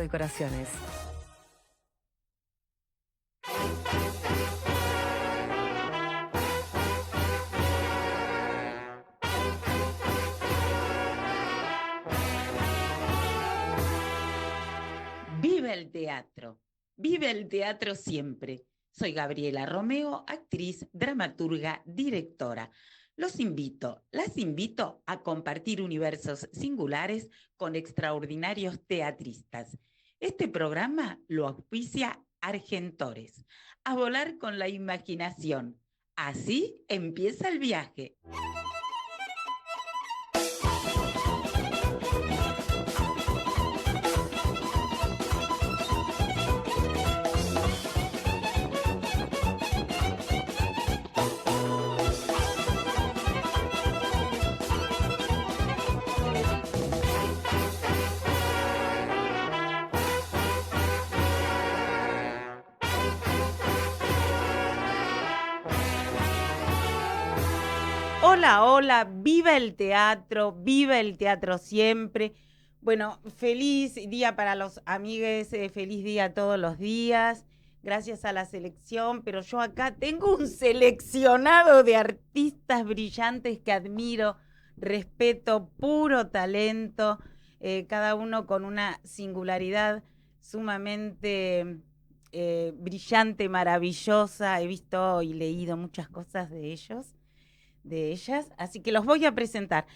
Decoraciones. ¡Viva el teatro! ¡Viva el teatro siempre! Soy Gabriela Romeo, actriz, dramaturga, directora. Las invito a compartir universos singulares con extraordinarios teatristas. Este programa lo auspicia Argentores. A volar con la imaginación. Así empieza el viaje. Hola, hola, viva el teatro siempre. Bueno, feliz día para los amigues, feliz día todos los días, gracias a la selección, pero yo acá tengo un seleccionado de artistas brillantes que admiro, respeto, puro talento, cada uno con una singularidad sumamente brillante, maravillosa. He visto y leído muchas cosas de ellas, así que los voy a presentar.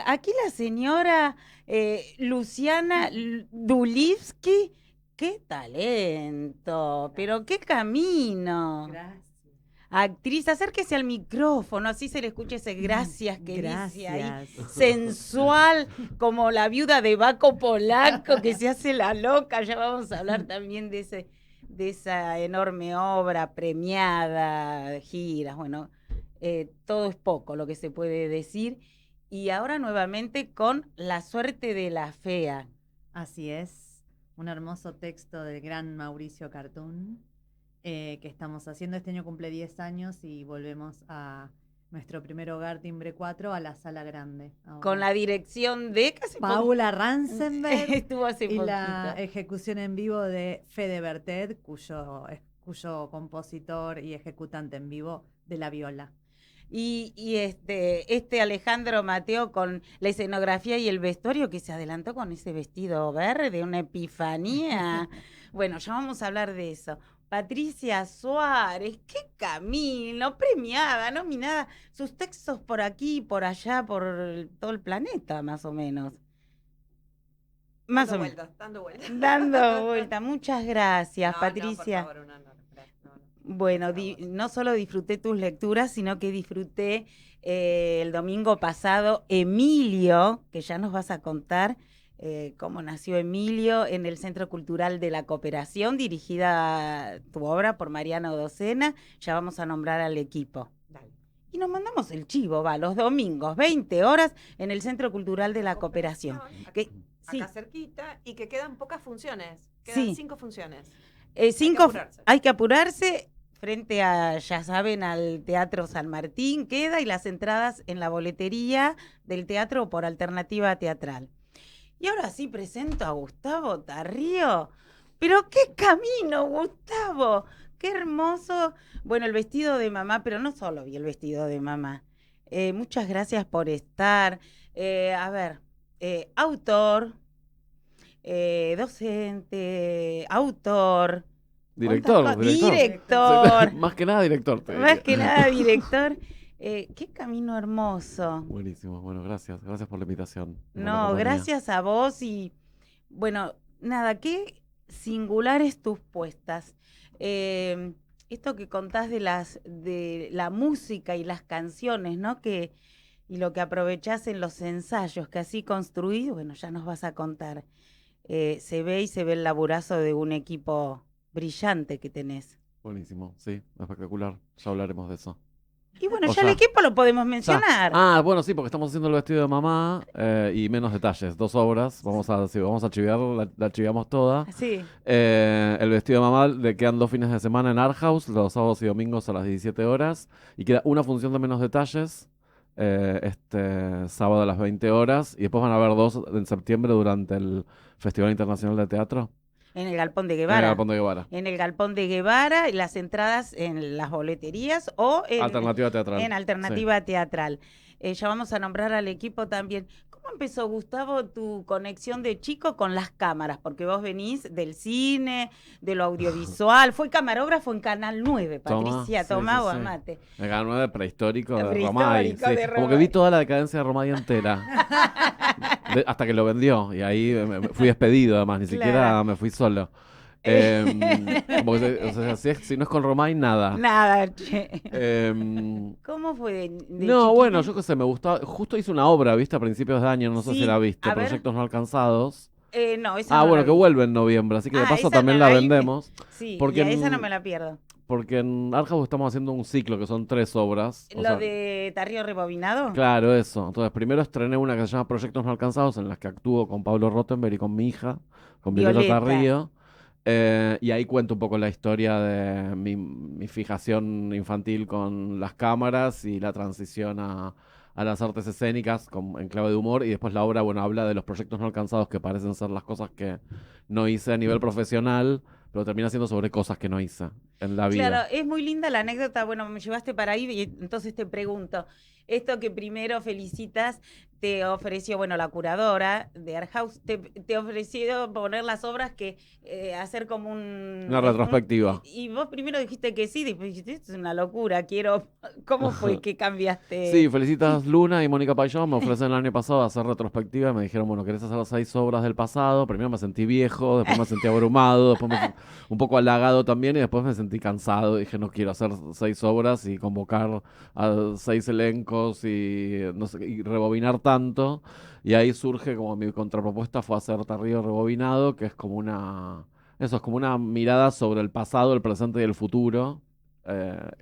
Aquí la señora Luciana Dulivsky, qué talento, pero qué camino. Gracias. Actriz, acérquese al micrófono, así se le escucha ese gracias que dice ahí, Gracias. sensual, como la viuda de Baco Polaco que se hace la loca. Ya vamos a hablar también de esa enorme obra premiada, giras, bueno, todo es poco lo que se puede decir. Y ahora nuevamente con La suerte de la fea. Así es, un hermoso texto del gran Mauricio Cartún que estamos haciendo. Este año cumple 10 años y volvemos a nuestro primer hogar, Timbre 4, a la Sala Grande. Ahora. Con la dirección de Paula Ransenberg estuvo hace y poquito. la ejecución en vivo de Fede Bertet, cuyo compositor y ejecutante en vivo de la viola. Y este Alejandro Mateo con la escenografía y el vestuario, que se adelantó con ese vestido verde, una epifanía. Bueno, ya vamos a hablar de eso. Patricia Suárez, qué camino, premiada, nominada, sus textos por aquí, por allá, por todo el planeta, más o menos. Más o menos. Dando vueltas. Dando vuelta. Muchas gracias, No, Patricia. No, por favor, un honor. Bueno, no solo disfruté tus lecturas, sino que disfruté el domingo pasado Emilio, que ya nos vas a contar cómo nació Emilio, en el Centro Cultural de la Cooperación, dirigida tu obra por Mariano Docena. Ya vamos a nombrar al equipo. Dale. Y nos mandamos el chivo, los domingos, 20 horas, en el Centro Cultural de la Cooperación. Acá cerquita, y que quedan pocas funciones. Quedan 5 funciones. Hay que apurarse. Frente a, ya saben, al Teatro San Martín queda, y las entradas en la boletería del teatro por Alternativa Teatral. Y ahora sí presento a Gustavo Tarrío. Pero qué camino, Gustavo, qué hermoso. Bueno, el vestido de mamá, pero no solo vi el vestido de mamá. Muchas gracias por estar. Autor, docente, autor. Director. Más que nada director. Qué camino hermoso. Buenísimo, bueno, gracias por la invitación. No, gracias a vos y, bueno, nada, qué singulares tus puestas. Esto que contás de la música y las canciones, ¿no? Y lo que aprovechás en los ensayos que así construís, bueno, ya nos vas a contar. Se ve el laburazo de un equipo brillante que tenés. Buenísimo, sí, espectacular. Ya hablaremos de eso. Y bueno, ya el equipo lo podemos mencionar. Bueno, sí, porque estamos haciendo el vestido de mamá y menos detalles, 2 obras. Vamos a chivear, la chiveamos toda. Sí. El vestido de mamá quedan 2 fines de semana en Art House, los sábados y domingos a las 17 horas. Y queda una función de menos detalles este sábado a las 20 horas y después van a haber 2 en septiembre durante el Festival Internacional de Teatro En el Galpón de en el Guevara. Galpón de Guevara. En el Galpón de Guevara, y las entradas en las boleterías o Alternativa teatral. en Alternativa Teatral. Ya vamos a nombrar al equipo también. ¿Cómo empezó, Gustavo, tu conexión de chico con las cámaras? Porque vos venís del cine, de lo audiovisual. Fue camarógrafo en Canal 9, Patricia, tomá o amate. El Canal 9 prehistórico de Prehistórico Romay. de Sí. Como que Romay. vi toda la decadencia de Romay entera. Hasta que lo vendió. Y ahí me fui despedido, además. Ni siquiera Claro. me fui solo. Como que, o sea, si no es con Romay, nada. Nada, che. ¿Cómo fue de No, chiquita? bueno, yo qué sé, me gustaba. Justo hice una obra, ¿viste? A principios de año, no sé Sí, si la viste, a ver. Proyectos No Alcanzados. No, esa no Bueno, la que vi. vuelve en noviembre, así que de paso esa también no la vi. vendemos. Sí, Porque y a esa no en- me la pierdo. Porque en Art House estamos haciendo un ciclo que son 3 obras. o ¿Lo sea, de Tarrio Rebobinado? Claro, eso. Entonces, primero estrené una que se llama Proyectos No Alcanzados, en las que actúo con Pablo Rottenberg y con mi hija, con Violeta Violeta. Carrillo. Y ahí cuento un poco la historia de mi fijación infantil con las cámaras y la transición a las artes escénicas en clave de humor. Y después la obra, bueno, habla de los proyectos no alcanzados, que parecen ser las cosas que no hice a nivel profesional, pero termina siendo sobre cosas que no hice en la vida. Claro, es muy linda la anécdota. Bueno, me llevaste para ahí y entonces te pregunto, esto que primero felicitas, te ofreció, bueno, la curadora de Art House, te ofreció poner las obras que hacer como Una retrospectiva. Y vos primero dijiste que sí, después dijiste, esto es una locura, quiero... ¿Cómo fue que cambiaste? Sí, Felicitas Luna y Mónica Payón me ofrecen el año pasado hacer retrospectiva y me dijeron, bueno, ¿querés hacer las 6 obras del pasado? Primero me sentí viejo, después me sentí abrumado, después un poco halagado también y después me sentí cansado. Dije, no quiero hacer 6 obras y convocar a 6 elencos y, no sé, y rebobinar tanto. Y ahí surge como mi contrapropuesta fue hacer Tarrío Rebobinado, que es como eso es como una mirada sobre el pasado, el presente y el futuro.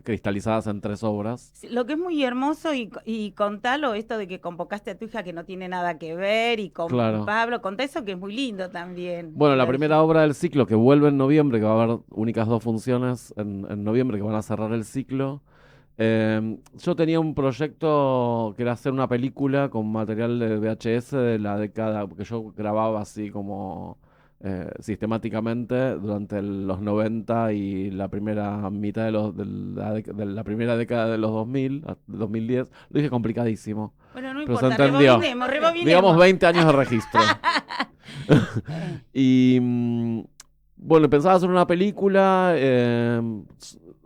Cristalizadas en 3 obras. Sí, lo que es muy hermoso y contalo esto de que convocaste a tu hija que no tiene nada que ver y con Claro. Pablo, contá eso que es muy lindo también. Bueno, la Lo primera obra del ciclo que vuelve en noviembre, que va a haber únicas 2 funciones en noviembre que van a cerrar el ciclo. Yo tenía un proyecto que era hacer una película con material de VHS de la década, porque yo grababa así como sistemáticamente durante los 90 y la primera mitad de la primera década de los 2000, 2010. Lo dije complicadísimo. Bueno, no Pero se importa, entendió. rebobinemos. Digamos 20 años de registro. Y bueno, pensaba hacer una película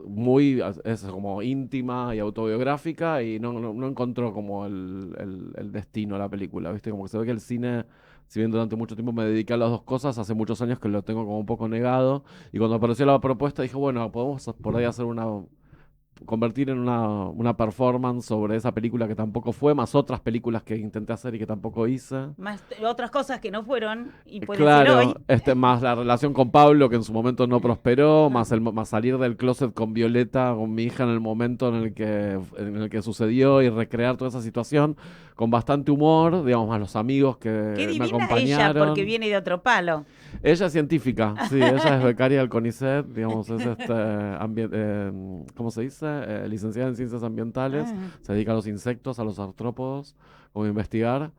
muy como íntima y autobiográfica y no encontró como el destino a la película, ¿viste? Como que se ve que el cine, si bien durante mucho tiempo me dediqué a las 2 cosas, hace muchos años que lo tengo como un poco negado. Y cuando apareció la propuesta dije, bueno, podemos por ahí hacer convertir en una performance sobre esa película que tampoco fue, más otras películas que intenté hacer y que tampoco hice. Más otras cosas que no fueron y pueden ser hoy. Claro, más la relación con Pablo, que en su momento no prosperó, más salir del closet con Violeta, con mi hija, en el momento en el que sucedió y recrear toda esa situación con bastante humor, digamos, más los amigos que Qué me divina ella, acompañaron. porque viene de otro palo. Ella es científica, sí, ella es becaria del CONICET, digamos, es ¿cómo se dice? Licenciada en Ciencias Ambientales, se dedica a los insectos, a los artrópodos, como a investigar.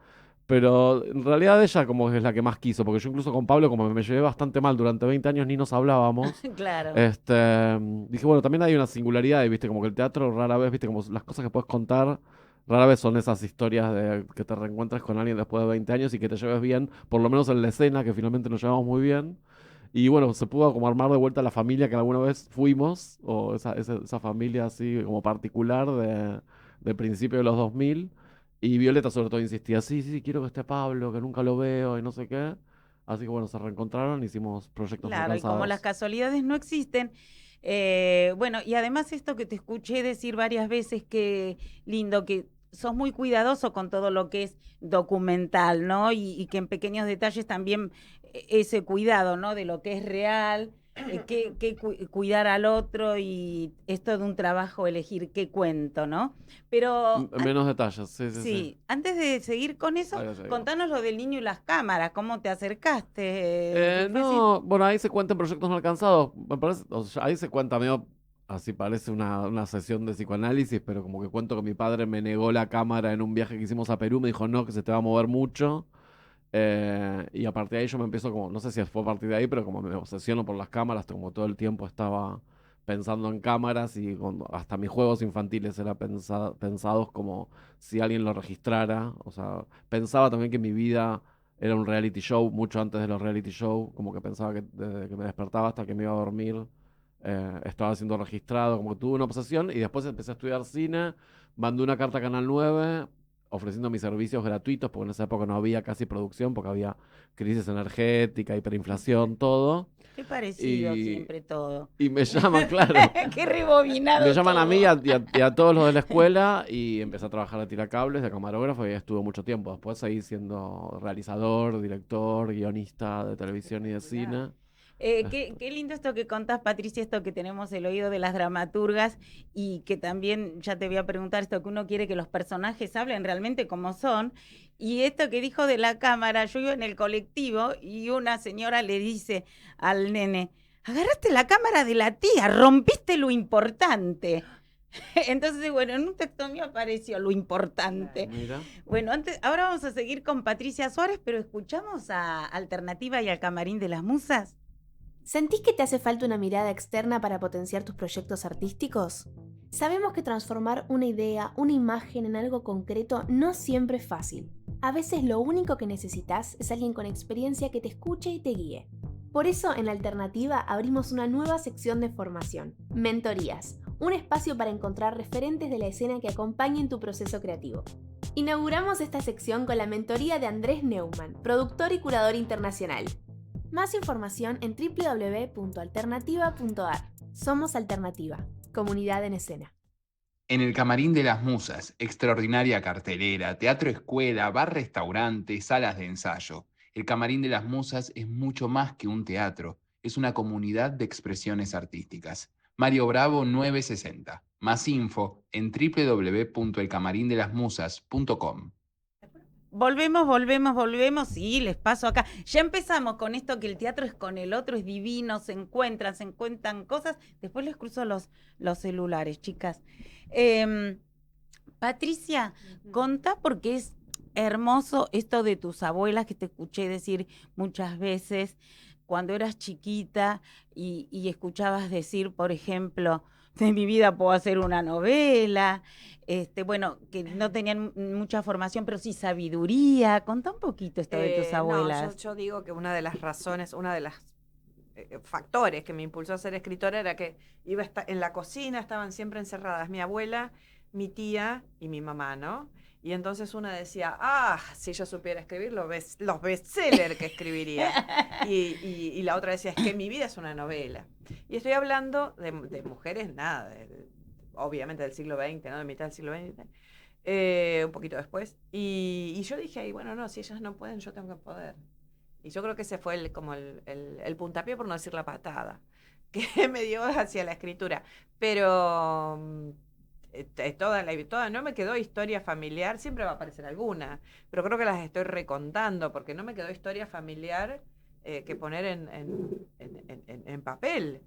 Pero en realidad ella como es la que más quiso, porque yo incluso con Pablo, como me llevé bastante mal durante 20 años, ni nos hablábamos. Claro. Dije, bueno, también hay una singularidad, ¿viste? Como que el teatro rara vez, ¿viste? Como las cosas que puedes contar, rara vez son esas historias de que te reencuentres con alguien después de 20 años y que te lleves bien, por lo menos en la escena, que finalmente nos llevamos muy bien. Y bueno, se pudo como armar de vuelta la familia que alguna vez fuimos, o esa familia así como particular de principio de los 2000. Y Violeta sobre todo insistía, sí, quiero que esté Pablo, que nunca lo veo y no sé qué. Así que bueno, se reencontraron, hicimos proyectos Claro, y como alcanzados. las casualidades no existen, bueno, y además esto que te escuché decir varias veces, que lindo, que sos muy cuidadoso con todo lo que es documental, ¿no? Y que en pequeños detalles también ese cuidado, ¿no? De lo que es real, cuidar al otro y esto de un trabajo, elegir qué cuento, ¿no? Pero... Menos detalles, sí. Sí, antes de seguir con eso, Ahí va. contanos lo del niño y las cámaras, ¿cómo te acercaste? No, bueno, ahí se cuentan proyectos no alcanzados. Me parece, o sea, ahí se cuenta medio Así parece una sesión de psicoanálisis, pero como que cuento que mi padre me negó la cámara en un viaje que hicimos a Perú, me dijo no, que se te va a mover mucho. Y a partir de ahí yo me empiezo como, no sé si fue a partir de ahí, pero como me obsesiono por las cámaras, como todo el tiempo estaba pensando en cámaras y hasta mis juegos infantiles eran pensados como si alguien lo registrara. O sea, pensaba también que mi vida era un reality show mucho antes de los reality show, como que pensaba que desde que me despertaba hasta que me iba a dormir estaba siendo registrado, como que tuve una obsesión y después empecé a estudiar cine, mandé una carta a Canal 9 ofreciendo mis servicios gratuitos, porque en esa época no había casi producción, porque había crisis energética, hiperinflación, todo. Qué parecido siempre todo. Y me llaman, claro. Qué rebobinado. Me llaman todo. a mí y a todos los de la escuela y empecé a trabajar de tiracables, de camarógrafo y estuve mucho tiempo. Después seguí siendo realizador, director, guionista de televisión y de cine. Qué lindo esto que contás, Patricia, esto que tenemos el oído de las dramaturgas y que también, ya te voy a preguntar esto, que uno quiere que los personajes hablen realmente como son. Y esto que dijo de la cámara, yo iba en el colectivo y una señora le dice al nene, agarraste la cámara de la tía, rompiste lo importante. Entonces, bueno, en un texto mío apareció lo importante. Mira. Bueno, ahora vamos a seguir con Patricia Suárez, pero escuchamos a Alternativa y al Camarín de las Musas. ¿Sentís que te hace falta una mirada externa para potenciar tus proyectos artísticos? Sabemos que transformar una idea, una imagen en algo concreto no siempre es fácil. A veces lo único que necesitas es alguien con experiencia que te escuche y te guíe. Por eso en Alternativa abrimos una nueva sección de formación, Mentorías, un espacio para encontrar referentes de la escena que acompañen tu proceso creativo. Inauguramos esta sección con la mentoría de Andrés Neumann, productor y curador internacional. Más información en www.alternativa.ar. Somos Alternativa, comunidad en escena. En el Camarín de las Musas, extraordinaria cartelera, teatro escuela, bar restaurante, salas de ensayo. El Camarín de las Musas es mucho más que un teatro, es una comunidad de expresiones artísticas. Mario Bravo 960. Más info en www.elcamarindelasmusas.com. Volvemos, sí, les paso acá. Ya empezamos con esto que el teatro es con el otro, es divino, se encuentran cosas. Después les cruzo los celulares, chicas. Patricia, contá porque es hermoso esto de tus abuelas que te escuché decir muchas veces cuando eras chiquita y escuchabas decir, por ejemplo, de mi vida puedo hacer una novela, bueno, que no tenían mucha formación, pero sí sabiduría. Contá un poquito esto de tus abuelas. No, yo digo que una de las razones, una de las factores que me impulsó a ser escritora era que iba en la cocina, estaban siempre encerradas mi abuela, mi tía y mi mamá, ¿no? Y entonces una decía, si yo supiera escribir los bestsellers que escribiría. Y la otra decía, es que mi vida es una novela. Y estoy hablando de mujeres, obviamente del siglo XX, ¿no? De mitad del siglo XX, un poquito después. Y yo dije, bueno, no, si ellas no pueden, yo tengo que poder. Y yo creo que ese fue el puntapié, por no decir la patada, que me dio hacia la escritura. Pero toda no me quedó historia familiar, siempre va a aparecer alguna, pero creo que las estoy recontando, porque no me quedó historia familiar que poner en papel.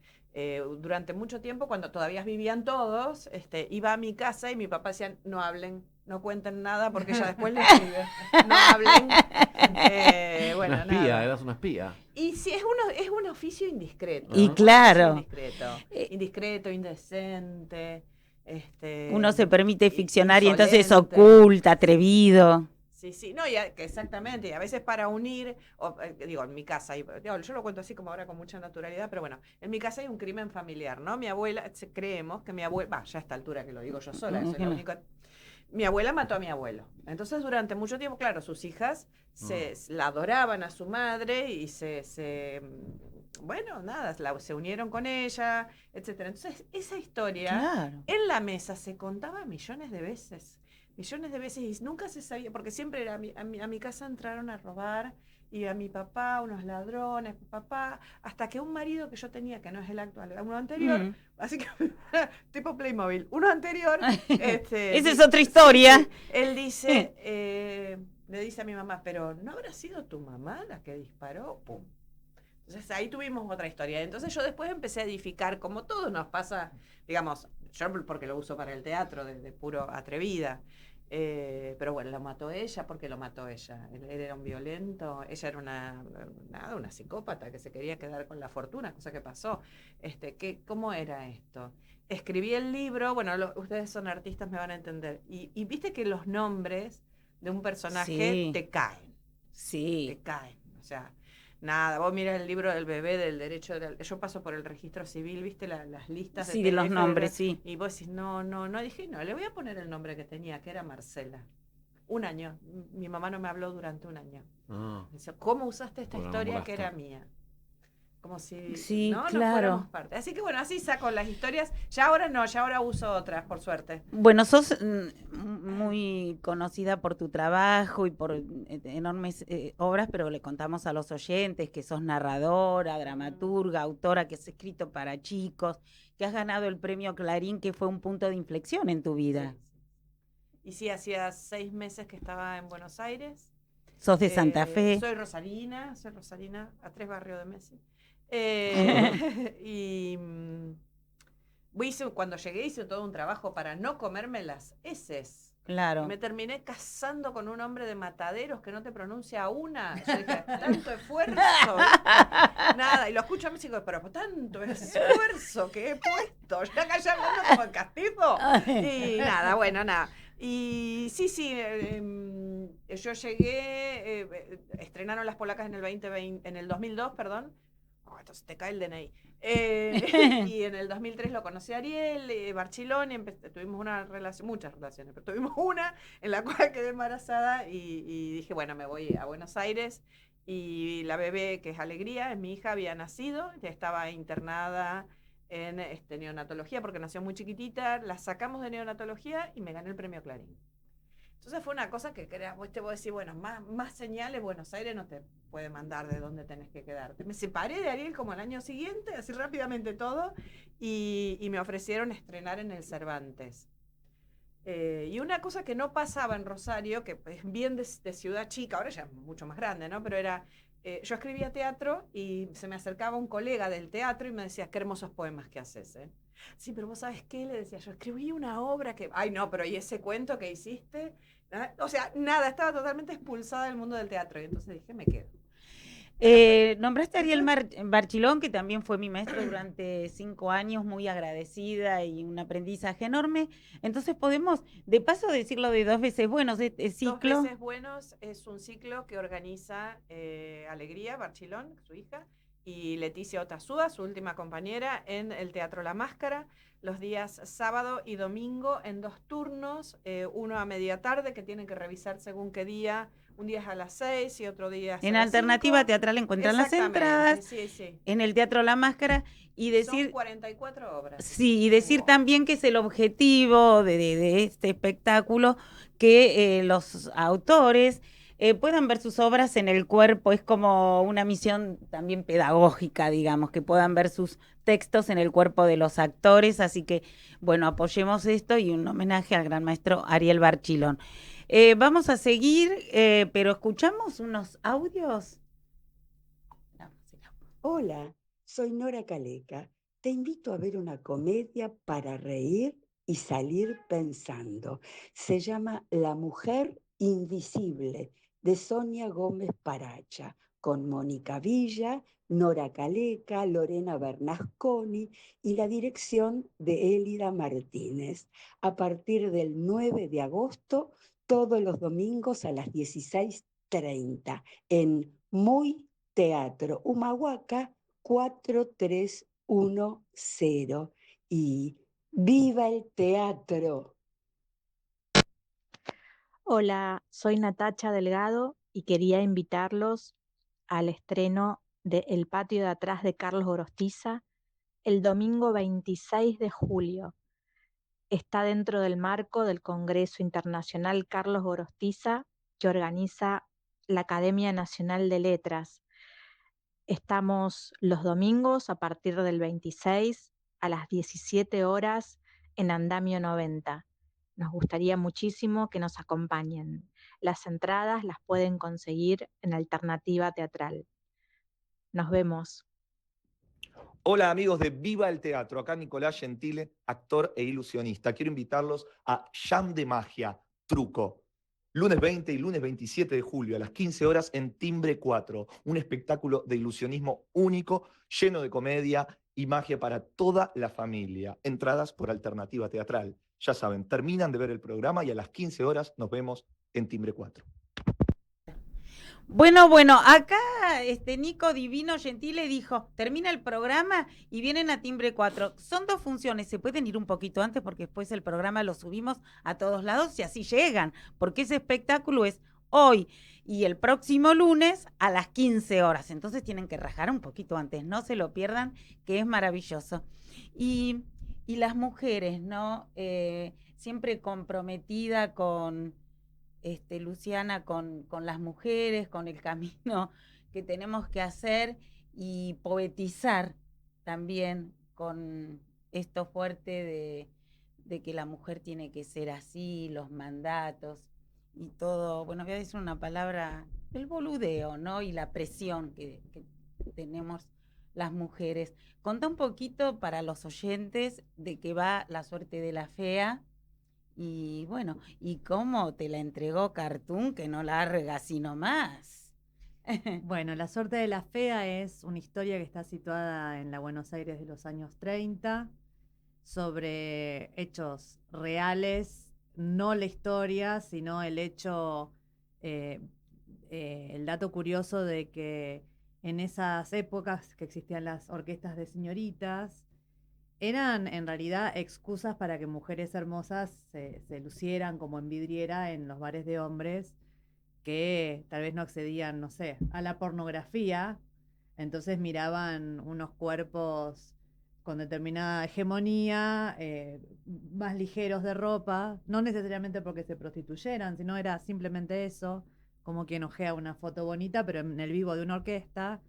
Durante mucho tiempo, cuando todavía vivían todos, iba a mi casa y mi papá decía, no hablen, no cuenten nada, porque ella después le escribe, no hablen. Bueno, una espía, nada. eras una espía. Y sí, es un oficio indiscreto. Y ¿no? claro. Indiscreto, indecente. Uno se permite ficcionar y entonces insolente. oculta, atrevido. Sí, no, exactamente, y a veces para unir, en mi casa, yo lo cuento así como ahora con mucha naturalidad, pero bueno, en mi casa hay un crimen familiar, ¿no? Mi abuela, creemos que mi abuela, ya a esta altura que lo digo yo sola, eso es lo único. Mi abuela mató a mi abuelo. Entonces, durante mucho tiempo, claro, sus hijas la adoraban a su madre y se unieron con ella, etcétera. Entonces, esa historia en la mesa se contaba millones de veces y nunca se sabía, porque siempre era a mi casa entraron a robar y a mi papá unos ladrones, hasta que un marido que yo tenía, que no es el actual, era uno anterior, así que tipo Playmobil, uno anterior. Esa es otra historia. Sí, él dice, le dice a mi mamá, pero ¿no habrá sido tu mamá la que disparó? ¡Pum! Entonces ahí tuvimos otra historia. Entonces yo después empecé a edificar, como todo nos pasa, digamos, yo porque lo uso para el teatro, de puro atrevida. Pero bueno, lo mató ella porque lo mató ella. Él era un violento, ella era una psicópata que se quería quedar con la fortuna, cosa que pasó. ¿Cómo era esto? Escribí el libro, bueno, ustedes son artistas, me van a entender. Y viste que los nombres de un personaje Sí. te caen, Sí. te caen. O sea, nada, vos miras el libro del bebé, del derecho, yo paso por el registro civil, viste las listas Sí, de los TF, nombres, sí. y vos decís, no, dije, no, le voy a poner el nombre que tenía, que era Marcela. Un año, mi mamá no me habló durante un año. Ah, Dice, ¿cómo usaste esta porque la historia que nombraste. era mía? Como si Sí, no claro. fuéramos parte. Así que bueno, así saco las historias. Ya ahora no, ya ahora uso otras, por suerte. Bueno, sos muy conocida por tu trabajo y por enormes obras, pero le contamos a los oyentes que sos narradora, dramaturga, autora, que has escrito para chicos, que has ganado el premio Clarín, que fue un punto de inflexión en tu vida. Sí. Y sí, hacía 6 meses que estaba en Buenos Aires. Sos de Santa Fe. Soy Rosalina, a 3 barrios de Messi. Y cuando llegué hice todo un trabajo para no comerme las heces. Claro. Y me terminé casando con un hombre de Mataderos que no te pronuncia una. Yo dije, tanto esfuerzo. Nada, y lo escucho a mí y digo, pero tanto esfuerzo que he puesto. Ya acá ya hablando como el castigo. Y nada, bueno, nada. Y sí, yo llegué, estrenaron Las Polacas en el 2002, perdón. Oh, entonces te cae el DNI. Y en el 2003 lo conocí a Ariel Barchilón y tuvimos muchas relaciones, pero tuvimos una en la cual quedé embarazada y dije, bueno, me voy a Buenos Aires. Y la bebé, que es Alegría, es mi hija, había nacido, ya estaba internada en neonatología porque nació muy chiquitita, la sacamos de neonatología y me gané el premio Clarín. Entonces fue una cosa que vos te voy a decir, bueno, más señales, Buenos Aires no te puede mandar de dónde tenés que quedarte. Me separé de Ariel como el año siguiente, así rápidamente todo, y me ofrecieron estrenar en el Cervantes. Y una cosa que no pasaba en Rosario, que es bien de ciudad chica, ahora ya es mucho más grande, ¿no? Pero era, yo escribía teatro y se me acercaba un colega del teatro y me decía, qué hermosos poemas que haces, ¿eh? Sí, pero vos sabés qué, le decía yo, escribí una obra que, ay no, pero ¿y ese cuento que hiciste? O sea, nada, estaba totalmente expulsada del mundo del teatro y entonces dije, me quedo. Nombraste a Ariel Barchilón, que también fue mi maestro durante 5 años, muy agradecida y un aprendizaje enorme. Entonces podemos, de paso, decirlo de 2 veces buenos, este ciclo. 2 veces buenos es un ciclo que organiza Alegría Barchilón, su hija, y Leticia Otazúa, su última compañera, en el Teatro La Máscara, los días sábado y domingo en 2 turnos, uno a media tarde, que tienen que revisar según qué día. Un día es a las 6 y otro día es En a las Alternativa 5. Teatral encuentran las entradas, Sí. en el Teatro La Máscara, y decir... Son 44 obras. Sí, y decir también que es el objetivo de este espectáculo que los autores puedan ver sus obras en el cuerpo. Es como una misión también pedagógica, digamos, que puedan ver sus textos en el cuerpo de los actores. Así que, bueno, apoyemos esto y un homenaje al gran maestro Ariel Barchilón. Vamos a seguir, pero ¿escuchamos unos audios? Hola, soy Nora Caleca. Te invito a ver una comedia para reír y salir pensando. Se llama La Mujer Invisible, de Sonia Gómez Paracha, con Mónica Villa, Nora Caleca, Lorena Bernasconi y la dirección de Élida Martínez. A partir del 9 de agosto, todos los domingos a las 16:30, en Muy Teatro Humahuaca 4310. Y ¡viva el teatro! Hola, soy Natacha Delgado y quería invitarlos al estreno de El patio de atrás de Carlos Gorostiza el domingo 26 de julio. Está dentro del marco del Congreso Internacional Carlos Gorostiza que organiza la Academia Nacional de Letras. Estamos los domingos a partir del 26 a las 17 horas en Andamio 90. Nos gustaría muchísimo que nos acompañen. Las entradas las pueden conseguir en Alternativa Teatral. Nos vemos. Hola amigos de Viva el Teatro, acá Nicolás Gentile, actor e ilusionista. Quiero invitarlos a Jam de Magia, Truco. Lunes 20 y lunes 27 de julio a las 15 horas en Timbre 4, un espectáculo de ilusionismo único, lleno de comedia y magia para toda la familia. Entradas por Alternativa Teatral. Ya saben, terminan de ver el programa y a las 15 horas nos vemos en Timbre 4. Bueno, acá Nico Divino Gentile dijo, termina el programa y vienen a Timbre 4. Son 2 funciones, se pueden ir un poquito antes porque después el programa lo subimos a todos lados y así llegan, porque ese espectáculo es hoy y el próximo lunes a las 15 horas. Entonces tienen que rajar un poquito antes, no se lo pierdan, que es maravilloso. Y las mujeres, ¿no? Siempre comprometida con... Luciana, con las mujeres, con el camino que tenemos que hacer y poetizar también con esto fuerte de que la mujer tiene que ser así, los mandatos y todo. Bueno, voy a decir una palabra, el boludeo, ¿no? Y la presión que tenemos las mujeres. Contá un poquito para los oyentes de qué va La suerte de la fea. Y bueno, ¿y cómo te la entregó Cartoon que no larga así nomás? Bueno, La suerte de la fea es una historia que está situada en la Buenos Aires de los años 30, sobre hechos reales, no la historia, sino el hecho, el dato curioso de que en esas épocas que existían las orquestas de señoritas, eran en realidad excusas para que mujeres hermosas se lucieran como en vidriera en los bares de hombres que tal vez no accedían, no sé, a la pornografía. Entonces miraban unos cuerpos con determinada hegemonía, más ligeros de ropa, no necesariamente porque se prostituyeran, sino era simplemente eso, como quien ojea una foto bonita, pero en el vivo de una orquesta.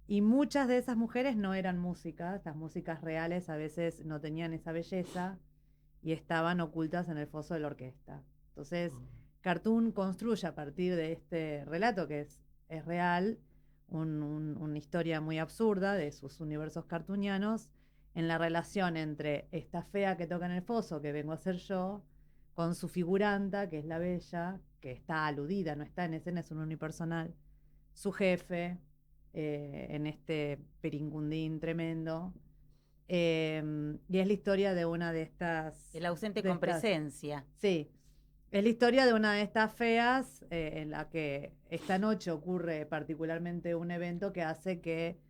Y muchas de esas mujeres no eran músicas, las músicas reales a veces no tenían esa belleza y estaban ocultas en el foso de la orquesta. Entonces, Cartoon construye a partir de este relato que es real, una historia muy absurda de sus universos cartunianos, en la relación entre esta fea que toca en el foso, que vengo a ser yo, con su figuranta, que es la bella, que está aludida, no está en escena, es un unipersonal, su jefe, en este peringundín tremendo. Y es la historia de una de estas... El ausente con presencia. Sí, es la historia de una de estas feas, en la que esta noche ocurre particularmente un evento que hace que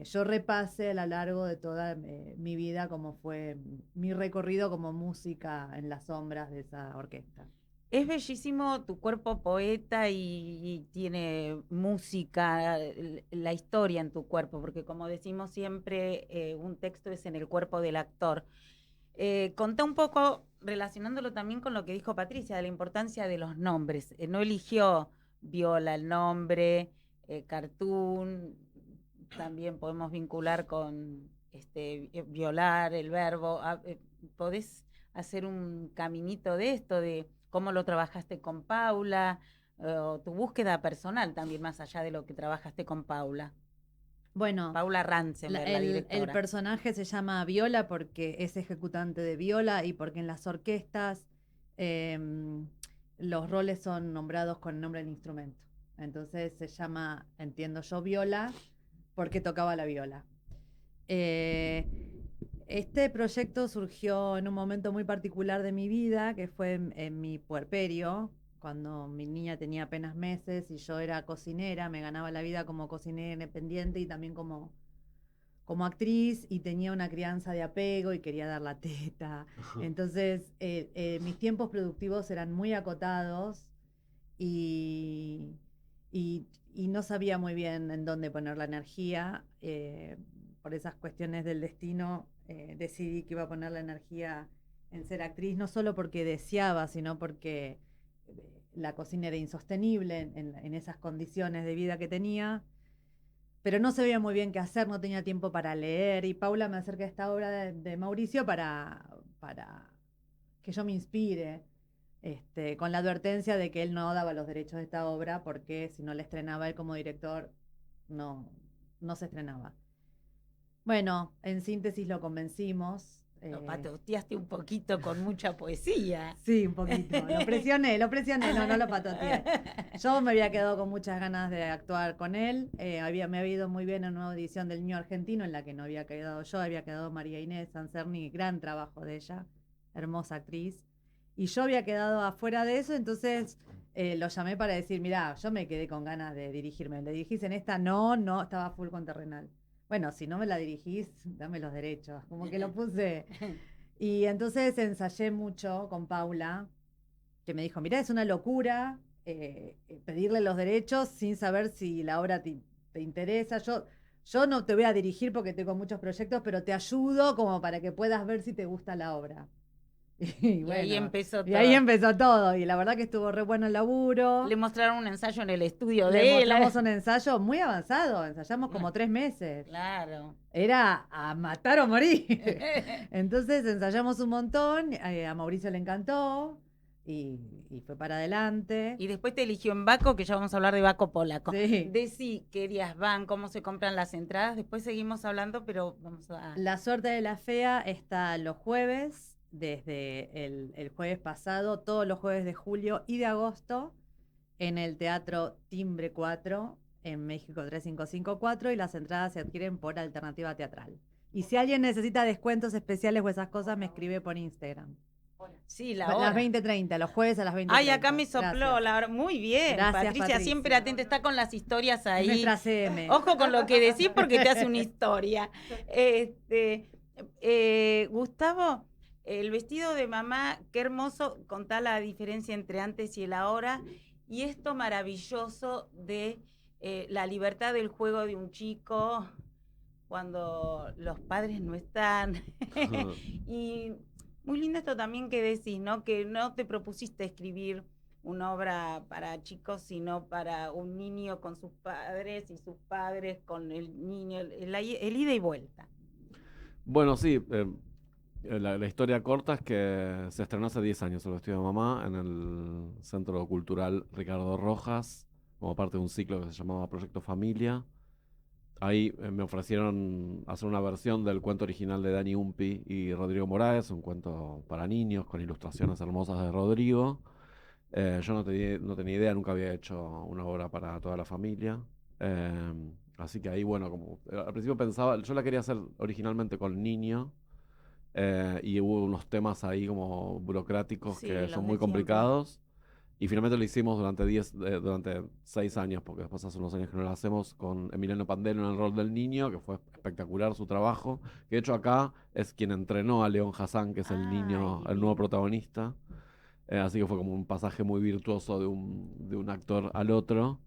yo repase a lo largo de toda mi vida cómo fue mi recorrido como música en las sombras de esa orquesta. Es bellísimo tu cuerpo poeta y tiene música, la historia en tu cuerpo, porque como decimos siempre, un texto es en el cuerpo del actor. Contá un poco, relacionándolo también con lo que dijo Patricia, de la importancia de los nombres. No eligió Viola el nombre, Cartoon, también podemos vincular con violar el verbo. ¿Podés hacer un caminito de esto, de cómo lo trabajaste con Paula, o tu búsqueda personal también, más allá de lo que trabajaste con Paula? Bueno, Paula Ransenberg, la directora. el personaje se llama Viola porque es ejecutante de viola y porque en las orquestas los roles son nombrados con el nombre del instrumento. Entonces se llama, entiendo yo, Viola porque tocaba la viola. Este proyecto surgió en un momento muy particular de mi vida, que fue en mi puerperio, cuando mi niña tenía apenas meses y yo era cocinera, me ganaba la vida como cocinera independiente y también como actriz, y tenía una crianza de apego y quería dar la teta. Entonces, mis tiempos productivos eran muy acotados y no sabía muy bien en dónde poner la energía. Por esas cuestiones del destino, decidí que iba a poner la energía en ser actriz, no solo porque deseaba, sino porque la cocina era insostenible en esas condiciones de vida que tenía, pero no sabía muy bien qué hacer, no tenía tiempo para leer, y Paula me acerca a esta obra de Mauricio para que yo me inspire, con la advertencia de que él no daba los derechos de esta obra, porque si no la estrenaba él como director, no no se estrenaba. Bueno, en síntesis lo convencimos. Lo patoteaste un poquito con mucha poesía. Sí, un poquito. Lo presioné, no lo patoteé. Yo me había quedado con muchas ganas de actuar con él. Me había ido muy bien en una audición del Niño Argentino en la que no había quedado yo, había quedado María Inés Sancerni, gran trabajo de ella, hermosa actriz. Y yo había quedado afuera de eso, entonces lo llamé para decir, mirá, yo me quedé con ganas de dirigirme. ¿Le dirigís en esta? No, estaba full con Terrenal. Bueno, si no me la dirigís, dame los derechos. Como que lo puse. Y entonces ensayé mucho con Paula, que me dijo, mirá, es una locura pedirle los derechos sin saber si la obra te interesa. Yo no te voy a dirigir porque tengo muchos proyectos, pero te ayudo como para que puedas ver si te gusta la obra. Y bueno, ahí empezó todo. Y ahí empezó todo. Y la verdad que estuvo re bueno el laburo. Le mostraron un ensayo en el estudio Le de él. mostramos un ensayo muy avanzado. Ensayamos como 3 meses. Claro. Era a matar o morir. Entonces ensayamos un montón. A Mauricio le encantó. Y fue para adelante. Y después te eligió en Baco, que ya vamos a hablar de Baco Polaco. Sí. Decí qué días van, cómo se compran las entradas. Después seguimos hablando, pero vamos a... La suerte de la fea está los jueves. Desde el jueves pasado, todos los jueves de julio y de agosto, en el Teatro Timbre 4, en México 3554, y las entradas se adquieren por Alternativa Teatral. Y si alguien necesita descuentos especiales o esas cosas, me escribe por Instagram. Sí, la hora. Las 20:30, los jueves a las 20:30. Ay, acá me sopló Gracias. la hora. Muy bien, Gracias, Patricia, siempre atenta, está con las historias ahí. Es nuestra CM. Ojo con lo que decís porque te hace una historia. Gustavo, el vestido de mamá, qué hermoso, contá la diferencia entre antes y el ahora, y esto maravilloso de la libertad del juego de un chico cuando los padres no están. Y muy lindo esto también que decís, ¿no? Que no te propusiste escribir una obra para chicos, sino para un niño con sus padres y sus padres con el niño, el ida y vuelta. Bueno, sí. La historia corta es que se estrenó hace 10 años el vestido de mamá en el Centro Cultural Ricardo Rojas, como parte de un ciclo que se llamaba Proyecto Familia. Ahí me ofrecieron hacer una versión del cuento original de Dani Umpi y Rodrigo Moraes, un cuento para niños con ilustraciones hermosas de Rodrigo. Yo no tenía idea, nunca había hecho una obra para toda la familia. Así que ahí, bueno, como al principio pensaba, yo la quería hacer originalmente con niño. Y hubo unos temas ahí como burocráticos Sí, que los son de muy siempre. complicados. Y finalmente lo hicimos durante 6 años, porque después hace unos años que no lo hacemos, con Emiliano Pandelo en el rol del niño, que fue espectacular su trabajo. Que de hecho acá es quien entrenó a León Hassan, que es el niño, el nuevo protagonista. Así que fue como un pasaje muy virtuoso de un actor al otro.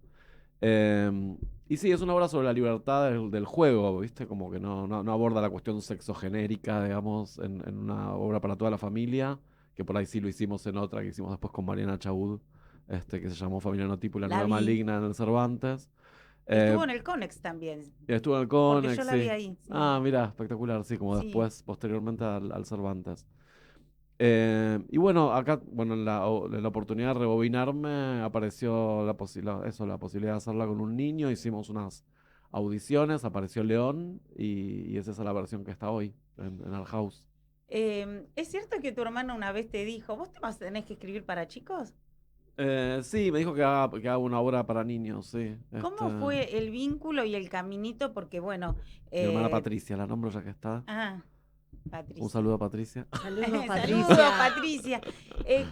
Y sí, es una obra sobre la libertad del juego, ¿viste? Como que no aborda la cuestión sexogenérica, digamos, en una obra para toda la familia, que por ahí sí lo hicimos en otra que hicimos después con Mariana Chaud, que se llamó Familia Notipo y la La Novela vi. Maligna en el Cervantes. Estuvo en el Conex también. Estuvo en el Porque Conex, yo la sí. vi ahí. Sí. Ah, mira, espectacular, sí, como Sí. después, posteriormente al Cervantes. Y bueno, acá, bueno, en la oportunidad de rebobinarme apareció la posibilidad de hacerla con un niño. Hicimos unas audiciones, apareció León y es esa la versión que está hoy en Art House. ¿Es cierto que tu hermana una vez te dijo, vos tenés que escribir para chicos? Sí, me dijo que haga una obra para niños, sí. ¿Cómo fue el vínculo y el caminito? Porque bueno... Mi hermana Patricia, la nombro ya que está. Ah, Patricia. Un saludo a Patricia. Saludos, Patricia. Saludos, Patricia.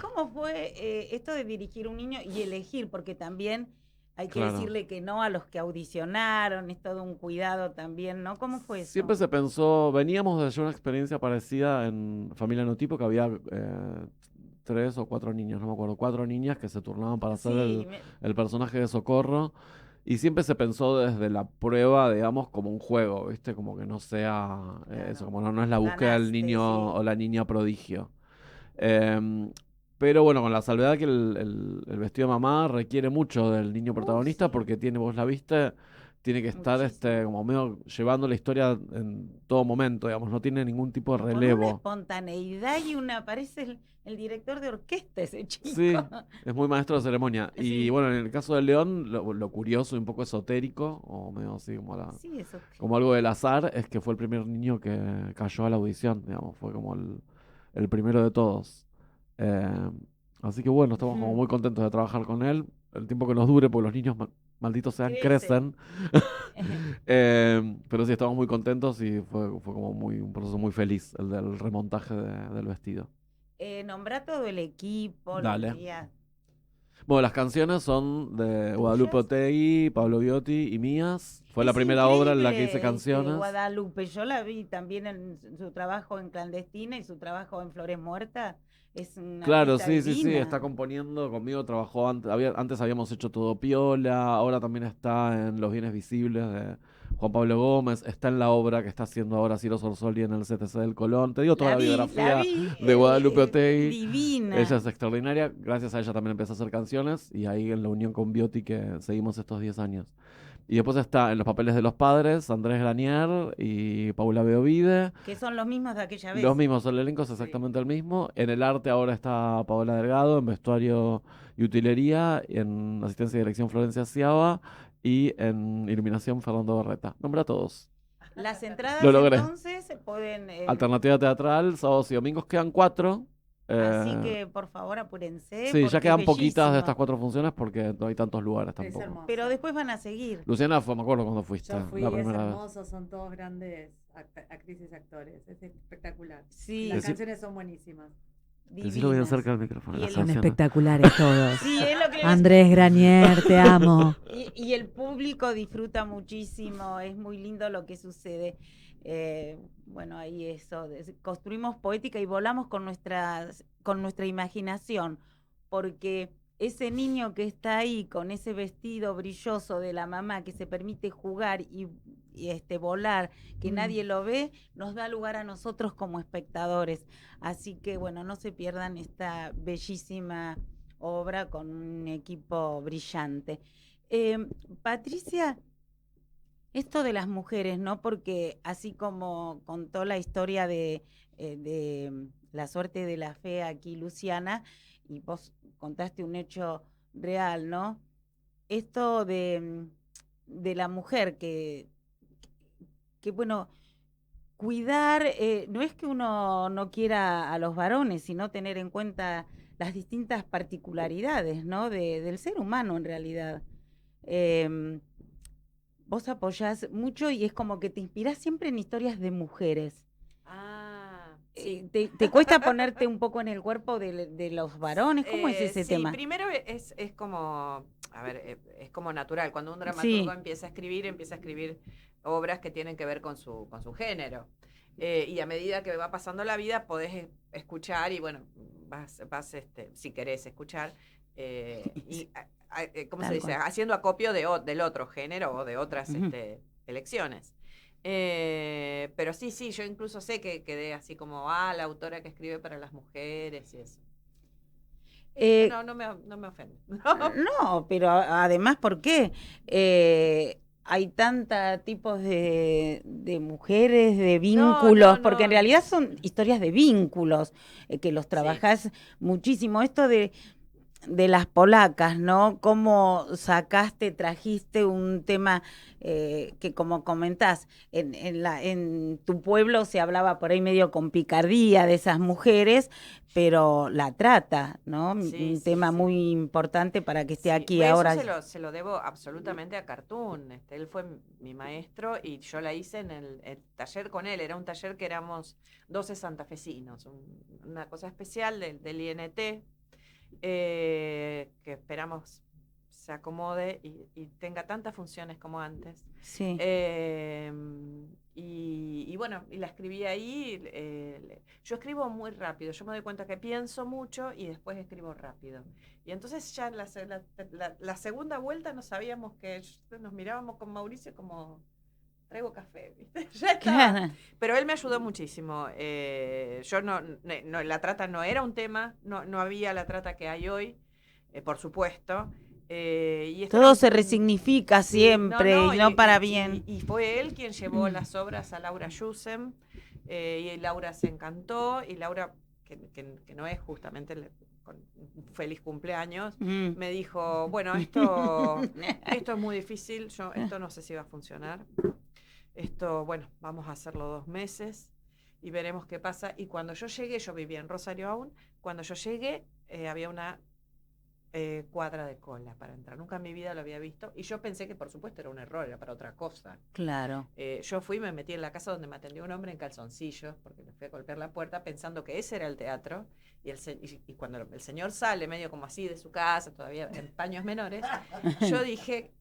¿Cómo fue esto de dirigir un niño y elegir? Porque también hay que Claro. decirle que no a los que audicionaron, es todo un cuidado también, ¿no? ¿Cómo fue eso? Siempre se pensó, veníamos de una experiencia parecida en Familia Notipo, que había 3 o 4 niños, no me acuerdo, 4 niñas que se turnaban para hacer Sí, el personaje de Socorro. Y siempre se pensó desde la prueba, digamos, como un juego, ¿viste? Como que no sea eso, como no es la búsqueda del Ganaste, niño sí. o la niña prodigio. Pero bueno, con la salvedad que el vestido de mamá requiere mucho del niño protagonista, sí. porque tiene, vos la viste, tiene que estar Muchísimo. como medio llevando la historia en todo momento, digamos, no tiene ningún tipo de Con una relevo. espontaneidad y parece el director de orquesta ese chico. Sí, es muy maestro de ceremonia. Y Sí. bueno, en el caso de León, lo curioso y un poco esotérico, o medio así Sí, eso. como algo del azar, es que fue el primer niño que cayó a la audición, digamos, fue como el primero de todos. Eh, Así que bueno, estamos como muy contentos de trabajar con él, el tiempo que nos dure, porque los niños malditos sean, crecen. Pero sí, estamos muy contentos y fue como un proceso muy feliz el del remontaje del vestido. Nombra todo el equipo, Dale. los días. Bueno, las canciones son de Guadalupe ¿Tuyas? Otegui, Pablo Biotti y mías. Fue la Es primera obra en la que hice increíble, canciones. Guadalupe, yo la vi también en su trabajo en Clandestina y su trabajo en Flores Muertas. Es una Claro, artista sí, divina. está componiendo conmigo, trabajó antes, antes habíamos hecho Todo Piola, ahora también está en Los Bienes Visibles de Juan Pablo Gómez, está en la obra que está haciendo ahora Ciro Sorsoli en el CTC del Colón. Te digo toda la biografía de Guadalupe Otegui. Divina. Ella es extraordinaria, gracias a ella también empecé a hacer canciones y ahí en la unión con Biotti que seguimos estos 10 años. Y después está en los papeles de los padres, Andrés Granier y Paula Beovide. Que son los mismos de aquella vez. Los mismos, el elenco es exactamente el mismo. En el arte ahora está Paola Delgado, en vestuario y utilería, en asistencia y dirección Florencia Ciaba y en iluminación Fernando Barreta. Nombra a todos. Las entradas Lo logré. entonces se pueden... Alternativa teatral, sábados y domingos quedan 4. Así que por favor apúrense. Sí, ya porque quedan es poquitas de bellísimo. estas 4 funciones porque no hay tantos lugares Es tampoco. hermoso. Pero después van a seguir. Luciana me acuerdo cuando fuiste Yo fui, la es primera vez. hermoso, son todos grandes actrices y actores, es espectacular. Sí. Las Decí- canciones son buenísimas. Decilo bien Divinas. cerca del micrófono. Y la el- Son Luciana. espectaculares todos. Sí, es lo que les- Andrés Granier, te amo. Y el público disfruta muchísimo, es muy lindo lo que sucede. Bueno, ahí eso, construimos poética y volamos con nuestra imaginación, porque ese niño que está ahí con ese vestido brilloso de la mamá que se permite jugar y volar, que nadie lo ve, nos da lugar a nosotros como espectadores. Así que bueno, no se pierdan esta bellísima obra con un equipo brillante. Patricia, esto de las mujeres, ¿no? Porque así como contó la historia de la suerte de la fe aquí, Luciana, y vos contaste un hecho real, ¿no? Esto de la mujer que bueno, cuidar, no es que uno no quiera a los varones, sino tener en cuenta las distintas particularidades, ¿no? Del ser humano en realidad. Vos apoyás mucho y es como que te inspirás siempre en historias de mujeres. Sí. ¿Te cuesta ponerte un poco en el cuerpo de los varones? ¿Cómo es ese sí, tema? Primero es como, a ver, es como natural. Cuando un dramaturgo empieza a escribir obras que tienen que ver con su género. Y a medida que va pasando la vida podés escuchar y bueno, vas si querés escuchar, ¿cómo se dice? Haciendo acopio del otro género o de otras elecciones. Pero sí, yo incluso sé que quedé así como, la autora que escribe para las mujeres y eso. No me ofende. No, pero además, ¿por qué? Hay tantos tipos de mujeres, de vínculos, porque en realidad son historias de vínculos, que los trabajás muchísimo. Esto de las polacas, ¿no? Cómo trajiste un tema que como comentás, en tu pueblo se hablaba por ahí medio con picardía de esas mujeres, pero la trata, ¿no? Un tema muy importante para que esté aquí pues ahora. Eso se lo debo absolutamente a Cartoon. Él fue mi maestro y yo la hice en el taller con él. Era un taller que éramos 12 santafesinos, una cosa especial del INT. Que esperamos se acomode y tenga tantas funciones como antes. Sí. Y bueno, y la escribí ahí. Yo escribo muy rápido. Yo me doy cuenta que pienso mucho y después escribo rápido. Y entonces ya la segunda vuelta no sabíamos que nos mirábamos con Mauricio como... Traigo café, ¿viste? Ya estaba. Claro. Pero él me ayudó muchísimo. Yo la trata no era un tema, no había la trata que hay hoy, por supuesto. Y esto Todo era se un- resignifica siempre y no para bien. Y fue él quien llevó las obras a Laura Yusen, y Laura se encantó, y Laura, que no es justamente con un feliz cumpleaños, me dijo, bueno, esto es muy difícil, esto no sé si va a funcionar. Esto, bueno, vamos a hacerlo 2 meses y veremos qué pasa. Y cuando yo llegué, yo vivía en Rosario aún, cuando yo llegué había una cuadra de cola para entrar. Nunca en mi vida lo había visto y yo pensé que por supuesto era un error, era para otra cosa. Claro. Yo fui y me metí en la casa donde me atendió un hombre en calzoncillos, porque le fui a golpear la puerta pensando que ese era el teatro. Y cuando el señor sale medio como así de su casa, todavía en paños menores, yo dije,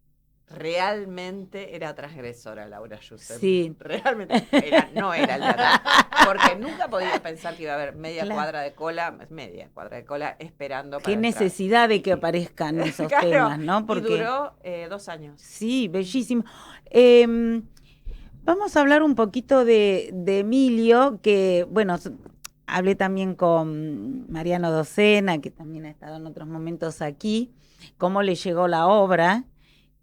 realmente era transgresora Laura Yusen. Sí. Realmente no era el teatro. Porque nunca podía pensar que iba a haber media cuadra de cola esperando para Qué entrar. necesidad de que aparezcan esos Claro, temas, ¿no? Y duró 2 años. Sí, bellísimo. Vamos a hablar un poquito de Emilio, que, bueno, hablé también con Mariano Docena, que también ha estado en otros momentos aquí, cómo le llegó la obra.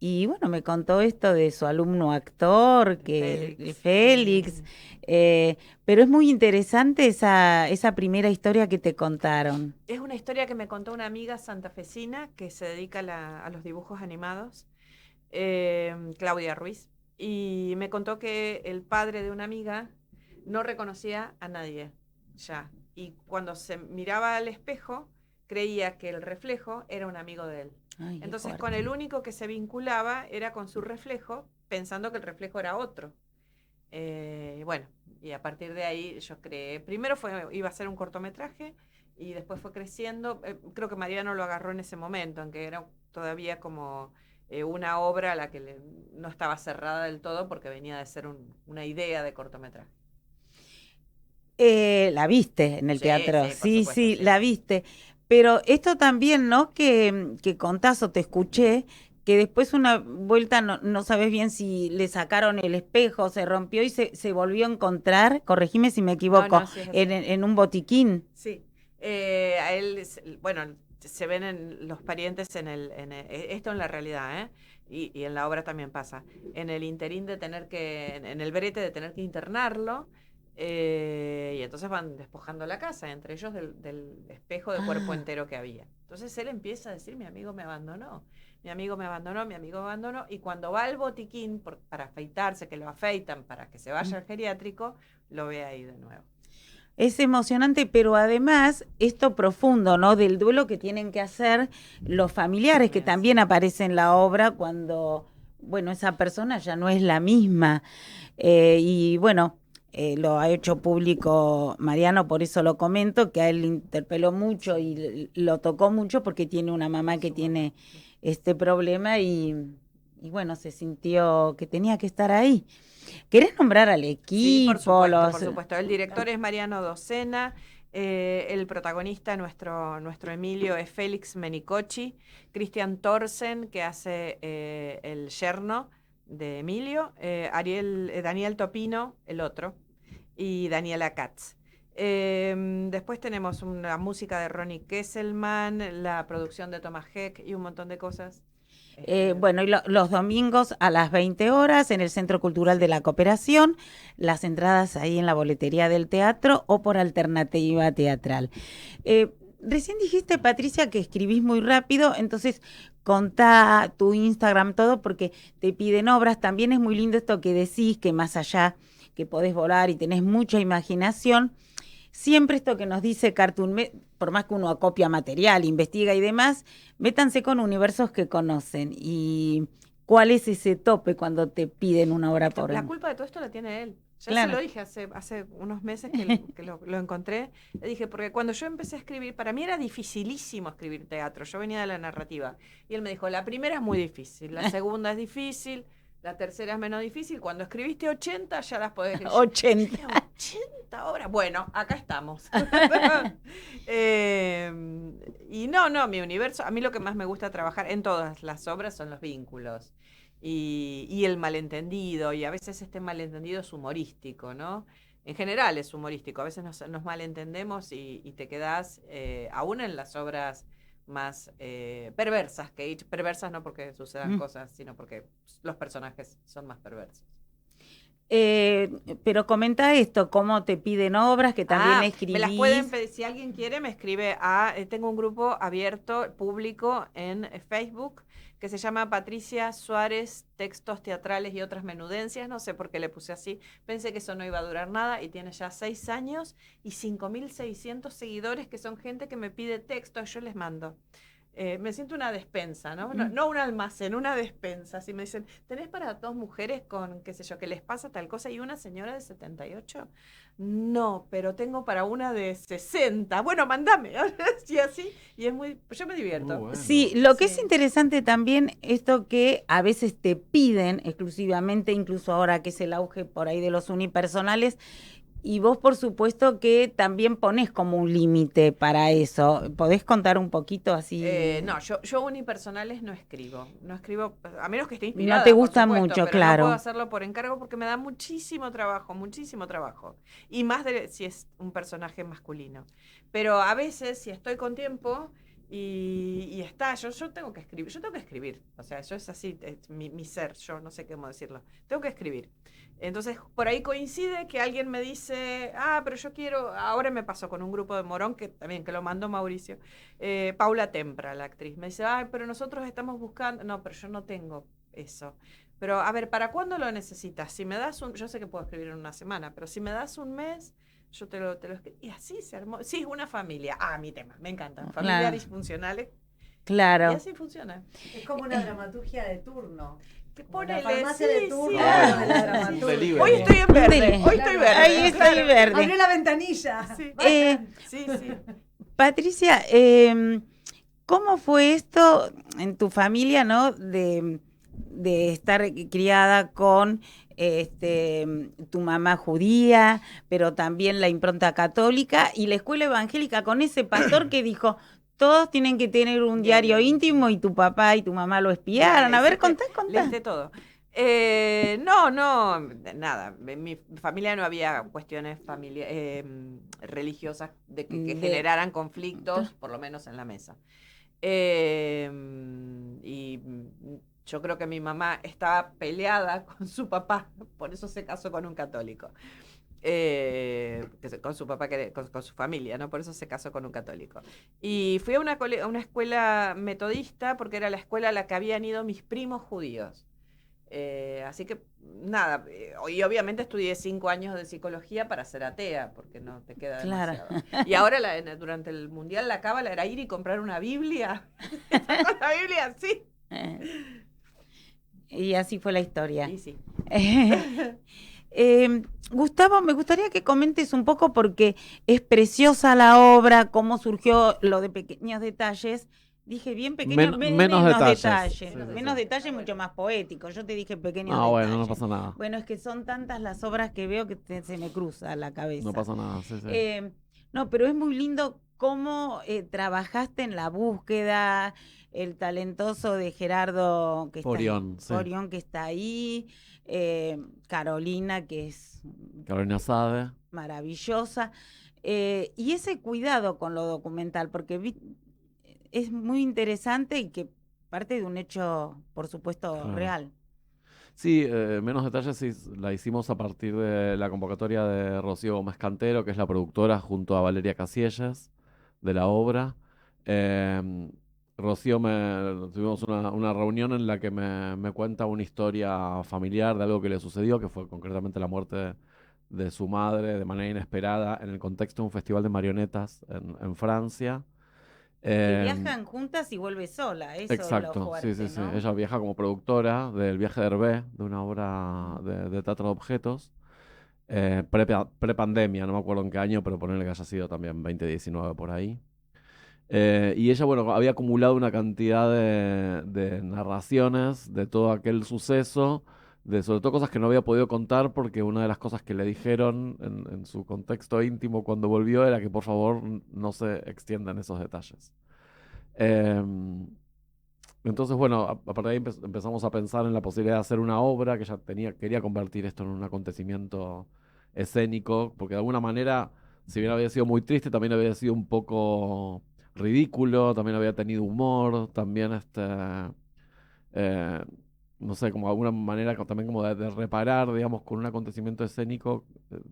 Y bueno, me contó esto de su alumno actor, Félix. Pero es muy interesante esa primera historia que te contaron. Es una historia que me contó una amiga santafesina que se dedica a los dibujos animados, Claudia Ruiz. Y me contó que el padre de una amiga no reconocía a nadie ya. Y cuando se miraba al espejo, creía que el reflejo era un amigo de él. Ay, entonces con el único que se vinculaba era con su reflejo, pensando que el reflejo era otro. Bueno, y a partir de ahí yo creé, primero iba a ser un cortometraje y después fue creciendo. Creo que Mariano lo agarró en ese momento, en que era todavía como una obra a la que no estaba cerrada del todo porque venía de ser una idea de cortometraje. La viste en el teatro, sí, sí, la viste. Pero esto también, ¿no? Que contás o te escuché, que después una vuelta no sabes bien si le sacaron el espejo, se rompió y se volvió a encontrar, corregime si me equivoco, No, sí, es así. en un botiquín. Sí, a él, bueno, se ven en los parientes esto en la realidad, ¿eh? Y en la obra también pasa. En el interín en el brete de tener que internarlo, y entonces van despojando la casa, entre ellos del espejo de cuerpo entero que había. Entonces él empieza a decir, mi amigo me abandonó, mi amigo me abandonó, mi amigo me abandonó, y cuando va al botiquín para afeitarse, que lo afeitan para que se vaya al geriátrico, lo ve ahí de nuevo. Es emocionante, pero además esto profundo, ¿no? Del duelo que tienen que hacer los familiares, que también aparece en la obra cuando, bueno, esa persona ya no es la misma. Y bueno, lo ha hecho público Mariano, por eso lo comento, que a él le interpeló mucho y lo tocó mucho porque tiene una mamá que tiene este problema y bueno, se sintió que tenía que estar ahí. ¿Querés nombrar al equipo? Sí, por supuesto. El director es Mariano Docena, el protagonista, nuestro Emilio, es Félix Menicochi, Cristian Thorsen, que hace el yerno de Emilio, Daniel Topino, el otro, y Daniela Katz. Después tenemos una música de Ronnie Kesselman, la producción de Thomas Heck y un montón de cosas. Bueno, y los domingos a las 20 horas en el Centro Cultural de la Cooperación, las entradas ahí en la boletería del teatro o por alternativa teatral. Recién dijiste, Patricia, que escribís muy rápido, entonces contá tu Instagram, todo, porque te piden obras. También es muy lindo esto que decís, que más allá que podés volar y tenés mucha imaginación, siempre esto que nos dice Cartoon, por más que uno acopia material, investiga y demás, métanse con universos que conocen. ¿Y cuál es ese tope cuando te piden una obra por La culpa de todo esto la tiene él. Ya claro. Se lo dije hace unos meses que lo encontré. Le dije, porque cuando yo empecé a escribir, para mí era dificilísimo escribir teatro. Yo venía de la narrativa. Y él me dijo, la primera es muy difícil, la segunda es difícil, la tercera es menos difícil. Cuando escribiste 80 ya las podés leer. 80. 80 obras. Bueno, acá estamos. Y no, mi universo, a mí lo que más me gusta trabajar en todas las obras son los vínculos. Y el malentendido, y a veces este malentendido es humorístico, ¿no? En general es humorístico, a veces nos malentendemos y te quedás, aún en las obras más perversas, perversas no porque sucedan Mm. cosas, sino porque los personajes son más perversos. Pero comenta esto, cómo te piden obras, que también escribís. Me las pueden pedir, si alguien quiere me escribe tengo un grupo abierto, público en Facebook, que se llama Patricia Suárez, Textos Teatrales y Otras Menudencias, no sé por qué le puse así, pensé que eso no iba a durar nada y tiene ya 6 años y 5.600 seguidores que son gente que me pide textos, yo les mando. Me siento una despensa, ¿no? No un almacén, una despensa. Si me dicen, ¿tenés para 2 mujeres con, qué sé yo, que les pasa tal cosa y una señora de 78? No, pero tengo para una de 60. Bueno, mandame. Sí, así. Y es muy, yo me divierto. Bueno. Sí, lo que es Sí. interesante también, esto que a veces te piden exclusivamente, incluso ahora que es el auge por ahí de los unipersonales, y vos por supuesto que también ponés como un límite para eso. ¿Podés contar un poquito así? No, yo unipersonales no escribo, a menos que esté inspirada. No te por gusta supuesto, mucho, pero claro. no puedo hacerlo por encargo porque me da muchísimo trabajo. Y más si es un personaje masculino. Pero a veces, si estoy con tiempo y está, yo tengo que escribir. O sea, eso es así, es mi ser, yo no sé cómo decirlo. Tengo que escribir. Entonces, por ahí coincide que alguien me dice, pero yo quiero, ahora me pasó con un grupo de Morón, que también, que lo mandó Mauricio, Paula Tempra, la actriz, me dice, pero nosotros estamos buscando, no, pero yo no tengo eso. Pero, a ver, ¿para cuándo lo necesitas? Si me das yo sé que puedo escribir en una semana, pero si me das un mes, yo te lo escribo. Y así se armó. Sí, es una familia. Mi tema, me encantan. Familias Claro. disfuncionales. Y Claro. así funciona. Es como una dramaturgia de turno. Que Como la ponele, farmacia de turno Ah, de la sí, dramaturgia. delivery. Hoy estoy en verde. Hoy estoy verde. Ahí estoy Claro. verde. Abrió la ventanilla. Sí. Vayan. Sí. Patricia, ¿cómo fue esto en tu familia, no? De estar criada con tu mamá judía, pero también la impronta católica y la escuela evangélica con ese pastor que dijo, todos tienen que tener un diario íntimo y tu papá y tu mamá lo espiaron. A ver, contá. Leíste todo. No, nada. En mi familia no había cuestiones religiosas que generaran conflictos, por lo menos en la mesa. Y yo creo que mi mamá estaba peleada con su papá, por eso se casó con un católico. Con su papá, con su familia, ¿no? Por eso se casó con un católico. Y fui a una escuela metodista porque era la escuela a la que habían ido mis primos judíos. Así que, nada, y obviamente estudié 5 años de psicología para ser atea, porque no te queda Claro. demasiado. Y ahora, durante el Mundial, la cábala era ir y comprar una Biblia. Con la Biblia, sí. Y así fue la historia. Y sí. Gustavo, me gustaría que comentes un poco porque es preciosa la obra, cómo surgió lo de Pequeños Detalles. Dije bien pequeños, menos detalles. Sí, sí, menos sí. detalles, mucho más poético. Yo te dije pequeños Ah, detalles. bueno, no pasa nada. Bueno, es que son tantas las obras que veo que se me cruza la cabeza. No pasa nada, sí. No, pero es muy lindo cómo trabajaste en la búsqueda, el talentoso de Gerardo que Orión, sí. Orión que está ahí, Carolina que es Carolina Sade. maravillosa, y ese cuidado con lo documental, porque es muy interesante y que parte de un hecho, por supuesto, Claro. real. Sí, menos detalles sí, la hicimos a partir de la convocatoria de Rocío Gómez Cantero, que es la productora, junto a Valeria Casielles, de la obra. Rocío, tuvimos una reunión en la que me cuenta una historia familiar de algo que le sucedió, que fue concretamente la muerte de su madre de manera inesperada en el contexto de un festival de marionetas en Francia. Que viajan juntas y vuelve sola, eso es lo Exacto, fuerte, sí. ¿no? Ella viaja como productora del viaje de Hervé, de una obra de teatro de objetos, pre-pandemia, no me acuerdo en qué año, pero ponerle que haya sido también 2019 por ahí. Y ella, bueno, había acumulado una cantidad de narraciones de todo aquel suceso, de sobre todo cosas que no había podido contar, porque una de las cosas que le dijeron en su contexto íntimo cuando volvió era que por favor no se extiendan esos detalles. Entonces, bueno, a partir de ahí empezamos a pensar en la posibilidad de hacer una obra que ella quería convertir esto en un acontecimiento escénico, porque de alguna manera, si bien había sido muy triste, también había sido un poco ridículo, también había tenido humor, también no sé, como de alguna manera también como de reparar, digamos, con un acontecimiento escénico,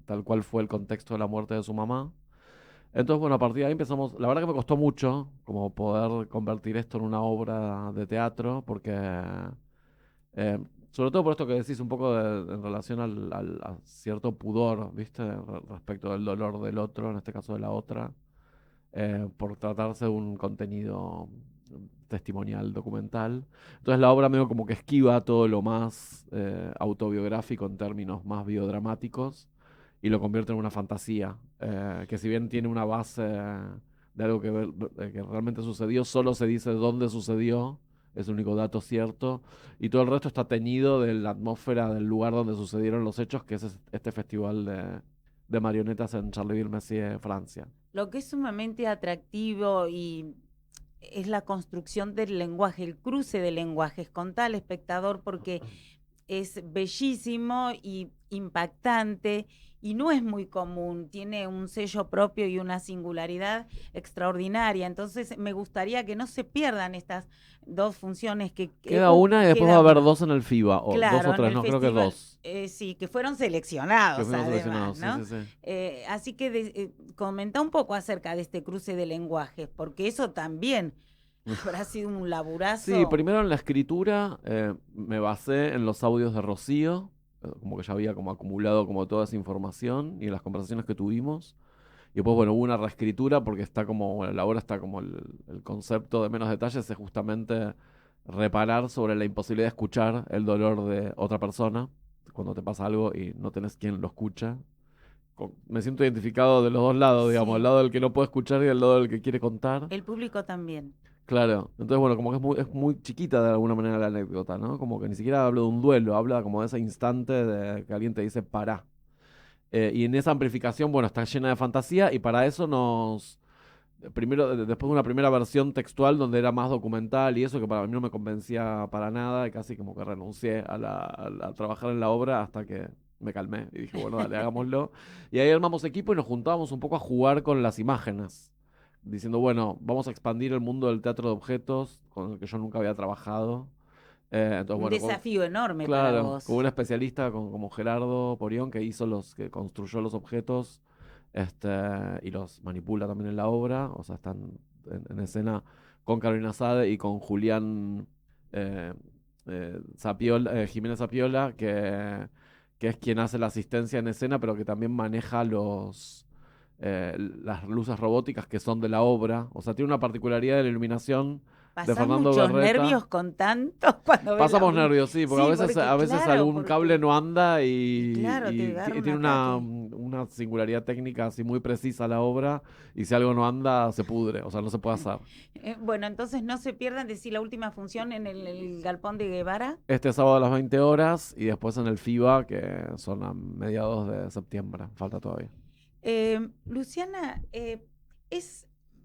tal cual fue el contexto de la muerte de su mamá. Entonces, bueno, a partir de ahí empezamos, la verdad que me costó mucho como poder convertir esto en una obra de teatro, porque sobre todo por esto que decís un poco en relación a cierto pudor, ¿viste? Respecto del dolor del otro, en este caso de la otra, por tratarse de un contenido testimonial, documental. Entonces la obra medio como que esquiva todo lo más autobiográfico en términos más biodramáticos y lo convierte en una fantasía, que si bien tiene una base de algo que realmente sucedió, solo se dice dónde sucedió, es el único dato cierto, y todo el resto está teñido de la atmósfera del lugar donde sucedieron los hechos, que es este festival de marionetas en Charleville-Mézières, Francia. Lo que es sumamente atractivo y es la construcción del lenguaje, el cruce de lenguajes con tal espectador, porque es bellísimo y impactante y no es muy común, tiene un sello propio y una singularidad extraordinaria. Entonces me gustaría que no se pierdan estas dos funciones que Queda una y después va a haber dos en el FIBA, o claro, dos o en tres, el no, creo que festival, dos. sí, que fueron seleccionados, Que fueron además, seleccionados, ¿no? sí, sí, sí. Así que comenta un poco acerca de este cruce de lenguajes, porque eso también habrá sido un laburazo. Sí, primero en la escritura me basé en los audios de Rocío, como que ya había como acumulado como toda esa información y en las conversaciones que tuvimos. Y después, bueno, hubo una reescritura porque está como, bueno, la obra está como el concepto de menos detalles es justamente reparar sobre la imposibilidad de escuchar el dolor de otra persona cuando te pasa algo y no tenés quien lo escucha. Me siento identificado de los dos lados, digamos, el Sí. lado del que no puede escuchar y el lado del que quiere contar. El público también. Claro, entonces bueno, como que es muy chiquita de alguna manera la anécdota, ¿no? Como que ni siquiera hablo de un duelo, habla como de ese instante de que alguien te dice pará. Y en esa amplificación, bueno, está llena de fantasía y para eso primero, después de una primera versión textual donde era más documental y eso que para mí no me convencía para nada y casi como que renuncié a trabajar en la obra hasta que me calmé y dije, bueno, dale, hagámoslo. Y ahí armamos equipo y nos juntábamos un poco a jugar con las imágenes, diciendo, bueno, vamos a expandir el mundo del teatro de objetos con el que yo nunca había trabajado. Entonces, Un bueno, desafío enorme para claro, vos. con un especialista como Gerardo Porión que construyó los objetos y los manipula también en la obra, o sea, están en escena con Carolina Sade y con Julián Jiménez Zapiola, que es quien hace la asistencia en escena, pero que también maneja las luces robóticas que son de la obra, o sea, tiene una particularidad de la iluminación de ¿Pasás Fernando muchos Berreta. nervios con tanto cuando ves Pasamos la... nervios, sí, porque Sí, a veces claro, algún cable no anda y claro, te agarra un tiene ataque. una singularidad técnica así muy precisa la obra y si algo no anda se pudre, o sea, no se puede hacer. Bueno, entonces no se pierdan de sí la última función en el Galpón de Guevara. Este sábado a las 20 horas y después en el FIBA, que son a mediados de septiembre, falta todavía. Luciana,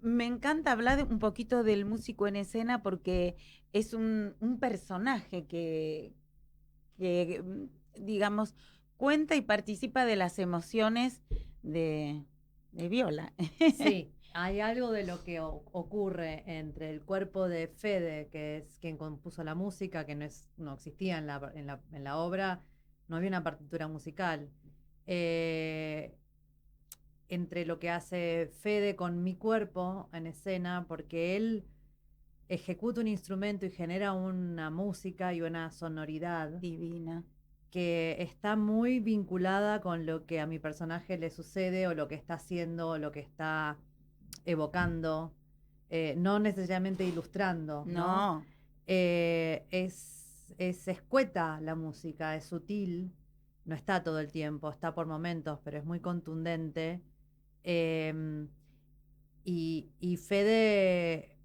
me encanta hablar un poquito del músico en escena porque es un personaje que, digamos, cuenta y participa de las emociones de Viola. Sí, hay algo de lo que ocurre entre el cuerpo de Fede, que es quien compuso la música, que no existía en la obra, no había una partitura musical. Entre lo que hace Fede con mi cuerpo en escena, porque él ejecuta un instrumento y genera una música y una sonoridad divina que está muy vinculada con lo que a mi personaje le sucede o lo que está haciendo o lo que está evocando, no necesariamente ilustrando, ¿no? Es escueta la música, es sutil, no está todo el tiempo, está por momentos, pero es muy contundente. Y Fede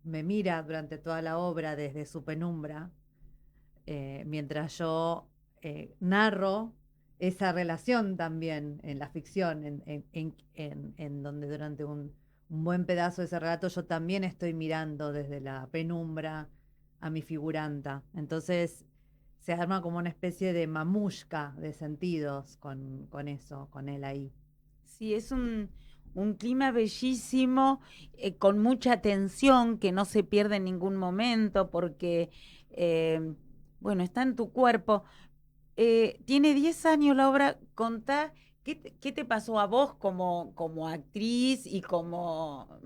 me mira durante toda la obra desde su penumbra, mientras yo narro esa relación también en la ficción, en donde durante un buen pedazo de ese relato yo también estoy mirando desde la penumbra a mi figuranta. Entonces se arma como una especie de mamushka de sentidos con eso, con él ahí. Sí, es un clima bellísimo, con mucha tensión que no se pierde en ningún momento porque, bueno, está en tu cuerpo. Tiene 10 años la obra. Contá, ¿qué te pasó a vos como actriz y como,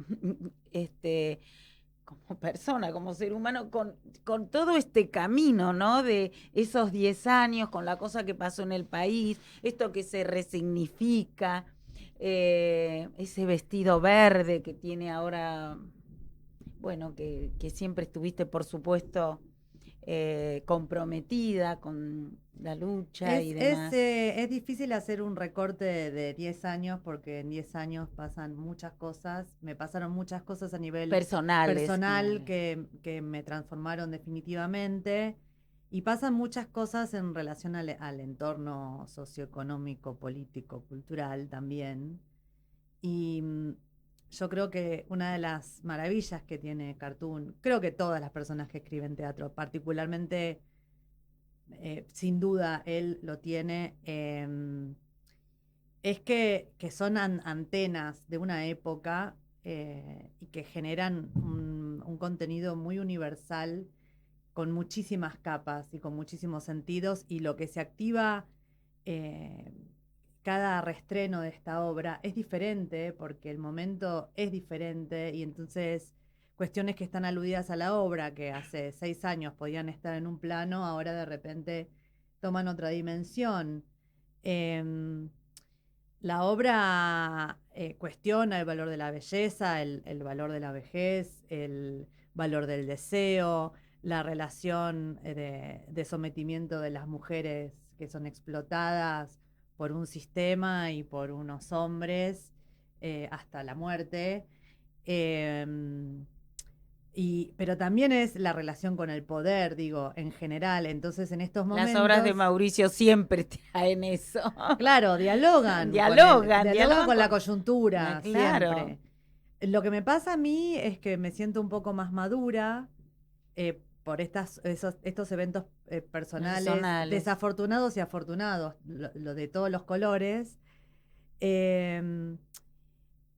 como persona, como ser humano, con todo este camino, ¿no? De esos 10 años, con la cosa que pasó en el país, esto que se resignifica, ese vestido verde que tiene ahora, bueno, que siempre estuviste, por supuesto, comprometida con la lucha y demás. Es difícil hacer un recorte de 10 años porque en 10 años pasan muchas cosas. Me pasaron muchas cosas a nivel Personal que me transformaron definitivamente. Y pasan muchas cosas en relación al entorno socioeconómico, político, cultural también. Y yo creo que una de las maravillas que tiene Cartoon, creo que todas las personas que escriben teatro, particularmente, sin duda él lo tiene, es que son antenas de una época y que generan un contenido muy universal con muchísimas capas y con muchísimos sentidos, y lo que se activa cada reestreno de esta obra es diferente porque el momento es diferente, y entonces cuestiones que están aludidas a la obra, que hace 6 años podían estar en un plano, ahora de repente toman otra dimensión. La obra cuestiona el valor de la belleza, el valor de la vejez, el valor del deseo, la relación de sometimiento de las mujeres que son explotadas por un sistema y por unos hombres hasta la muerte. Pero también es la relación con el poder, digo, en general. Entonces, en estos momentos... Las obras de Mauricio siempre traen eso. Claro, dialogan con la coyuntura, claro. Siempre. Lo que me pasa a mí es que me siento un poco más madura por estos eventos personales, desafortunados y afortunados, lo de todos los colores.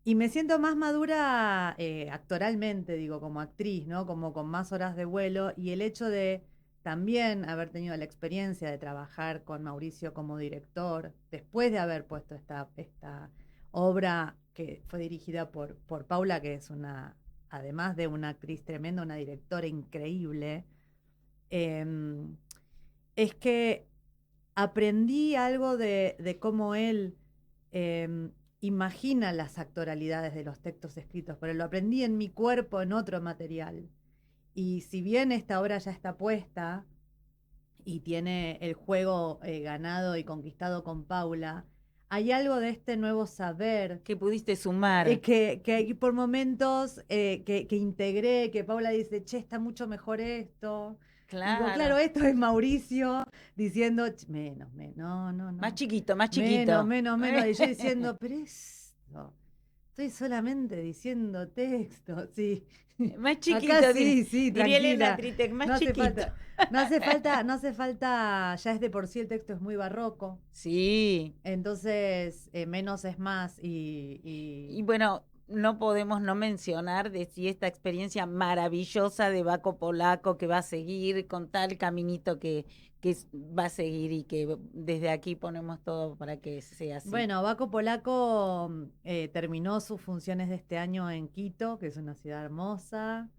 Y me siento más madura actoralmente, digo, como actriz, ¿no? Como con más horas de vuelo, y el hecho de también haber tenido la experiencia de trabajar con Mauricio como director, después de haber puesto esta obra que fue dirigida por Paula, que es además de una actriz tremenda, una directora increíble, es que aprendí algo de cómo él imagina las actoralidades de los textos escritos, pero lo aprendí en mi cuerpo, en otro material. Y si bien esta obra ya está puesta y tiene el juego ganado y conquistado con Paula, hay algo de este nuevo saber que pudiste sumar, que por momentos que integré, que Paula dice, che, está mucho mejor esto. Claro. Digo, claro, esto es Mauricio diciendo, menos, no. Más chiquito. Menos. Y yo diciendo, pero esto, estoy solamente diciendo texto, sí. Más chiquito. Acá sí, diría tranquila. Tritec, más no chiquito. No hace falta, ya es de por sí el texto es muy barroco. Sí. Entonces, menos es más y bueno, no podemos no mencionar de si esta experiencia maravillosa de Baco Polaco, que va a seguir con tal caminito que va a seguir, y que desde aquí ponemos todo para que sea así. Bueno, Baco Polaco terminó sus funciones de este año en Quito, que es una ciudad hermosa.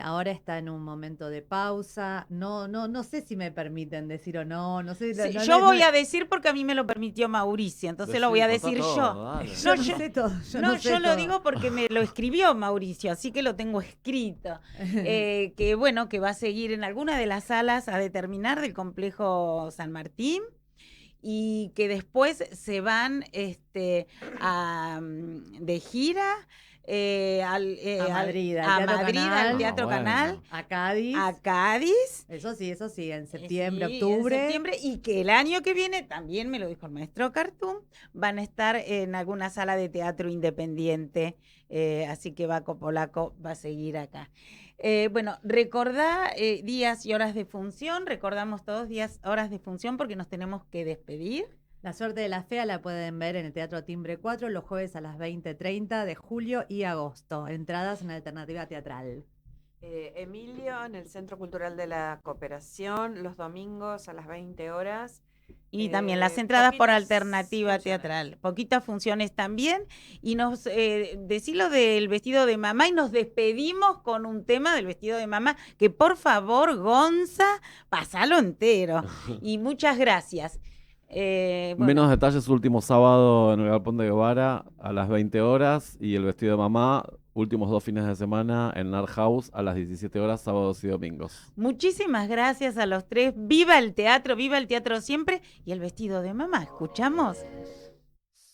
Ahora está en un momento de pausa. No sé si me permiten decir o no. No sé. Sí, yo voy a decir porque a mí me lo permitió Mauricio, entonces lo voy a decir yo. Yo no sé todo. Yo lo digo porque me lo escribió Mauricio, así que lo tengo escrito. Que bueno, que va a seguir en alguna de las salas a determinar del complejo San Martín, y que después se van de gira. A Madrid, al Teatro Canal, a Cádiz. Eso sí, en septiembre, octubre. En septiembre, y que el año que viene, también me lo dijo el maestro Cartoon, van a estar en alguna sala de teatro independiente, así que Baco Polaco va a seguir acá. Bueno, recordá días y horas de función, recordamos todos días, horas de función, porque nos tenemos que despedir. La suerte de la fea la pueden ver en el Teatro Timbre 4 los jueves a las 20:30 de julio y agosto. Entradas en Alternativa Teatral. Emilio en el Centro Cultural de la Cooperación los domingos a las 20 horas. Y también las entradas por poquitas Alternativa funciones. Teatral. Poquitas funciones también. Y nos decilo del vestido de mamá y nos despedimos con un tema del vestido de mamá que por favor, Gonza, pasalo entero. Y muchas gracias. Bueno, Menos detalles, último sábado en el Galpón de Guevara a las 20 horas y el vestido de mamá, últimos 2 fines de semana en Art House a las 17 horas, sábados y domingos. muchísimas gracias a los tres. Viva el teatro siempre. Y el vestido de mamá, ¿escuchamos?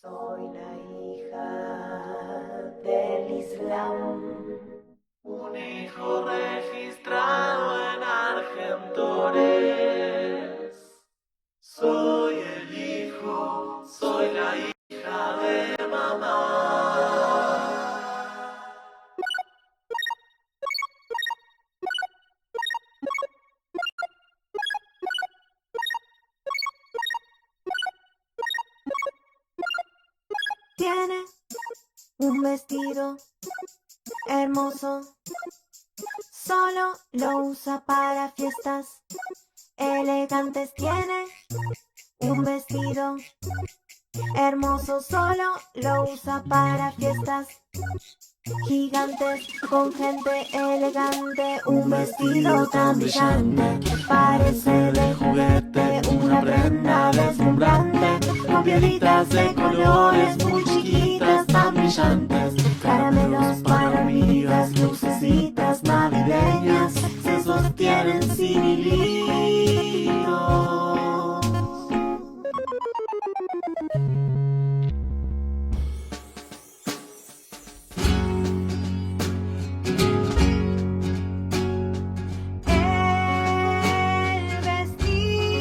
Soy la hija del Islam, un hijo registrado en Argentores. Soy el hijo, soy la hija de mamá. Tiene un vestido hermoso, solo lo usa para fiestas elegantes. Tiene un vestido hermoso, solo lo usa para fiestas gigantes, con gente elegante. Un vestido tan brillante que parece de juguete, una prenda deslumbrante, con piedritas de colores muy chiquitas, tan brillantes, caramelos para hormigas, lucecitas